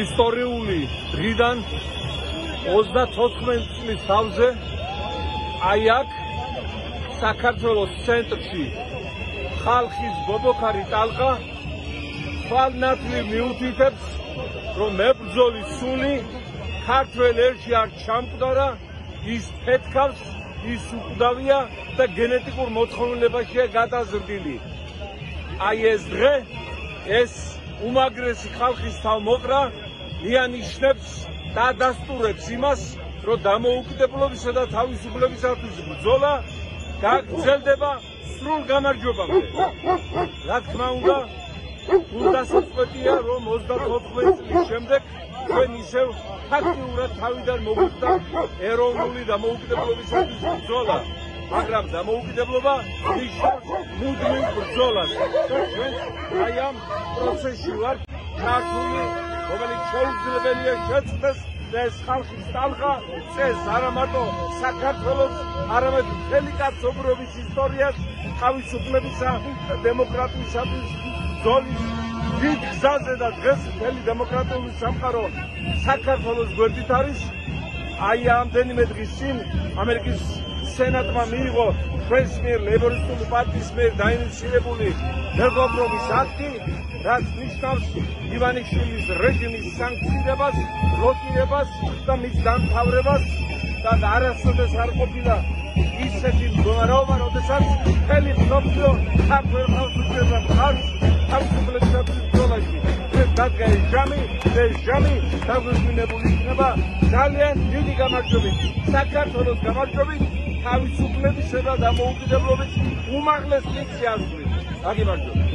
ისტორიული დღიდან 34 წლის თავზე აი აქ საქართველოს ცენტრში ხალხის ბობოქარი ტალღა თვალნათლივ მიუთითებს, რომ მებრძოლის სული ქართველ ერში არ ჩამკვდარა, ის ფეთქავს, ის უკვდავია და გენეტიკურ მოთხოვნილებაშია გადაზრდილი. აი ეს დღე, ეს უმაგრესი ხალხის თავმოყრა მიანიშნებს და დასტურებს იმას, რომ დამოუკიდებლობისა და თავისუფლებისათვის ბრძოლა გაგრძელდება სრულ გამარჯვებამდე. რა თქმა უნდა, გულდასაწყვეტია, რომ 34 წლის შემდეგ ჩვენ ისევ ფაქტიურად თავიდან მოგვიხვდა ეროვნული დამოუკიდებლობისათვის ბრძოლა, მაგრამ დამოუკიდებლობა ნიშნავს მუდმივ ბრძოლას. ჩვენ აი ამ პროცესში ვართ ჩართული, რომელიც შეუძლებელია შეწყდეს და ეს ხალხის ტალღა წეს არა მარტო საქართველოს, არამედ მთელი კაცობრიობის ისტორიას თავისუფლებისა და დემოკრატიისათვის ბრძოლის დიდ გზაზე და დღეს მთელი დემოკრატიული სამყარო საქართველოს გვერდით არის. აი ამდენიმე დღის წინ ამერიკის სენატმა მიიღო ჩვენს მიერ ლეიბორისტული პარტიის მიერ დაინიციირებული მეგობრობის აქტი, რაც ნიშნავს ივანიშვილის რეჟიმის სანქციირებას, ბლოკირებას და მის დამთავრებას და არასოდეს არ ყოფილა ისეთი მდგომარეობა, როდესაც მთელი მსოფლიო ქართველ ხალხს უჭერდა მხარს თავისუფლებისათვის ბრძოლაში. დადგა ეს ჟამი დაგვირგვინებული იქნება ძალიან დიდი გამარჯვებით, საქართველოს გამარჯვებით, თავისუფლებისა და დამოუკიდებლობის უმაღლეს მისიას. აგიმარჯვებთ.